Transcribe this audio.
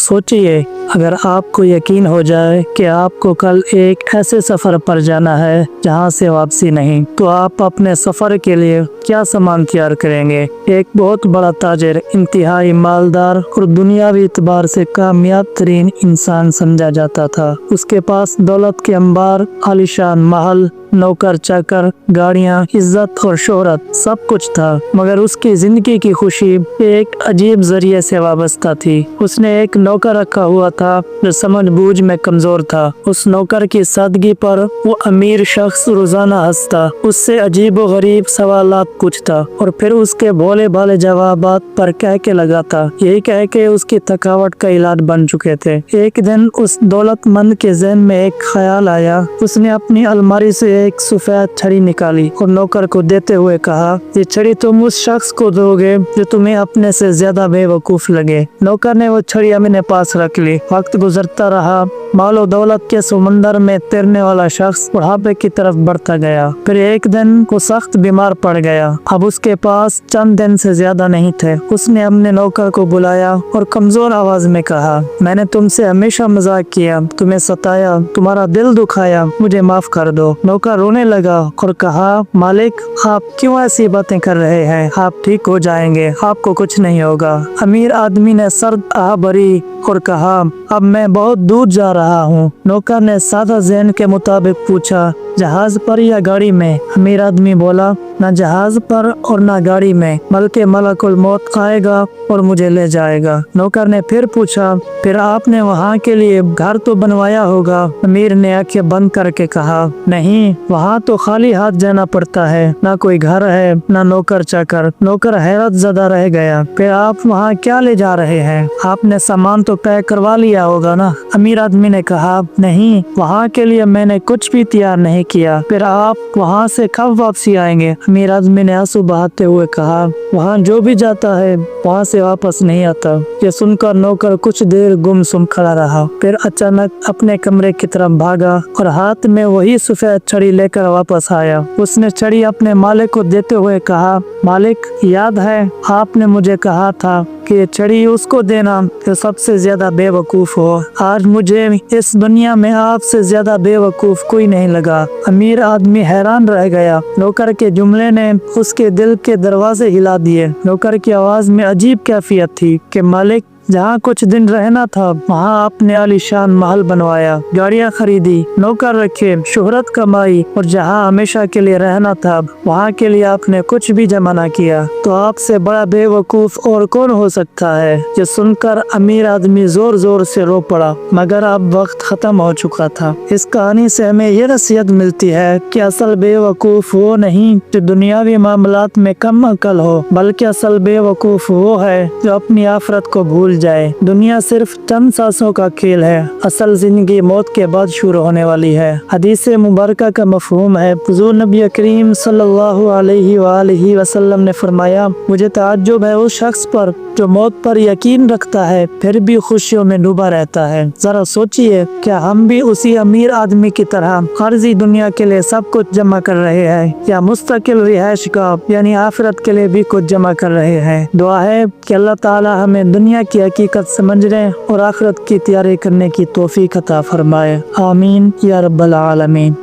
सोचिए, अगर आपको यकीन हो जाए कि आपको कल एक ऐसे सफ़र पर जाना है जहां से वापसी नहीं, तो आप अपने सफ़र के लिए क्या सामान तैयार करेंगे। एक बहुत बड़ा ताजिर, इंतहाई मालदार और दुनियावी एतबार से कामयाब तरीन इंसान समझा जाता था। उसके पास दौलत के अंबार, आलीशान महल, नौकर चाकर, गाड़ियाँ, इज्जत और शोहरत सब कुछ था, मगर उसकी जिंदगी की खुशी एक अजीब जरिए से वाबस्ता थी। उसने एक नौकर रखा हुआ था जो समझ बूझ में कमजोर था। उस नौकर की सादगी पर वो अमीर शख्स रोजाना हंसता, उससे अजीब व गरीब सवालात पूछता और फिर उसके भोले भाले जवाबात पर कह के लगाता। यही कह के उसकी थकावट का इलाज बन चुके थे। एक दिन उस दौलतमंद के ज़हन में एक ख्याल आया। उसने अपनी अलमारी से एक सफेद छड़ी निकाली और नौकर को देते हुए कहा, ये छड़ी तुम उस शख्स को दोगे जो तुम्हें अपने से ज्यादा बेवकूफ लगे। नौकर ने वो छड़ी अपने पास रख ली। वक्त गुजरता रहा, मालो दौलत के समंदर में तैरने वाला शख्स बुढ़ापे की तरफ बढ़ता गया। फिर एक दिन वो सख्त बीमार पड़ गया। अब उसके पास चंद दिन से ज्यादा नहीं थे। उसने अपने नौकर को बुलाया और कमजोर आवाज में कहा, मैंने तुमसे हमेशा मजाक किया, तुम्हें सताया, तुम्हारा दिल दुखाया, मुझे माफ कर दो। नौकर रोने लगा और कहा, मालिक आप क्यों ऐसी बातें कर रहे हैं, आप ठीक हो जाएंगे, आपको कुछ नहीं होगा। अमीर आदमी ने सर्द आह भरी और कहा, अब मैं बहुत दूर जा रहा हूँ। नौकर ने सादा ज़हन के मुताबिक पूछा, जहाज पर या गाड़ी में। अमीर आदमी बोला, न जहाज पर और न गाड़ी में, बल्कि मलकुल मौत आएगा और मुझे ले जाएगा। नौकर ने फिर पूछा, फिर आपने वहाँ के लिए घर तो बनवाया होगा। अमीर ने आंखें बंद करके कहा, नहीं, वहाँ तो खाली हाथ जाना पड़ता है, ना कोई घर है ना नौकर चाकर। नौकर हैरत ज़दा रह गया, फिर आप वहाँ क्या ले जा रहे हैं, आपने सामान तो पैक करवा लिया होगा ना। अमीर आदमी ने कहा, नहीं, वहाँ के लिए मैंने कुछ भी तैयार नहीं किया। फिर आप वहाँ से कब वापसी आएंगे। अमीर आदमी ने आंसू बहाते हुए कहा, वहाँ जो भी जाता है वहाँ से वापस नहीं आता। ये सुनकर नौकर कुछ देर गुमसुम खड़ा रहा, फिर अचानक अपने कमरे की तरफ भागा और हाथ में वही सफेद छड़ी लेकर वापस आया। उसने छड़ी अपने मालिक को देते हुए कहा, मालिक याद है आपने मुझे कहा था कि ये छड़ी उसको देना जो सबसे ज्यादा बेवकूफ हो। आज मुझे इस दुनिया में आपसे ज्यादा बेवकूफ कोई नहीं लगा। अमीर आदमी हैरान रह गया। नौकर के जुमले ने उसके दिल के दरवाजे हिला दिए। नौकर की आवाज में अजीब कैफियत थी कि मालिक, जहाँ कुछ दिन रहना था वहाँ आपने आलीशान महल बनवाया, गाड़ियाँ खरीदी, नौकर रखे, शोहरत कमाई, और जहाँ हमेशा के लिए रहना था वहाँ के लिए आपने कुछ भी जमा न किया। तो आपसे बड़ा बेवकूफ और कौन हो सकता है। ये सुनकर अमीर आदमी जोर जोर से रो पड़ा, मगर अब वक्त खत्म हो चुका था। इस कहानी से हमें ये नसीहत मिलती है कि असल बेवकूफ वो नहीं जो दुनियावी मामलात में कम अकल हो, बल्कि असल बेवकूफ वो है जो अपनी आखिरत को भूल जाए। दुनिया सिर्फ चंद सांसों का खेल है, असल जिंदगी मौत के बाद शुरू होने वाली है। हदीस मुबारका का मफहूम है, हुज़ूर नबी करीम सल्लल्लाहु अलैहि वसल्लम ने फरमाया, मुझे ताज्जुब है उस शख्स पर जो मौत पर यकीन रखता है फिर भी खुशियों में डूबा रहता है। जरा सोचिए, क्या हम भी उसी अमीर आदमी की तरह आर्जी दुनिया के लिए सब कुछ जमा कर रहे हैं, या मुस्तकिल रिहाइश का यानी आखिरत के लिए भी कुछ जमा कर रहे हैं। दुआ है कि अल्लाह ताला हमें दुनिया की हकीकत समझने और आखिरत की तैयारी करने की तौफीक अता फरमाए। आमीन या रब्बल आलमीन।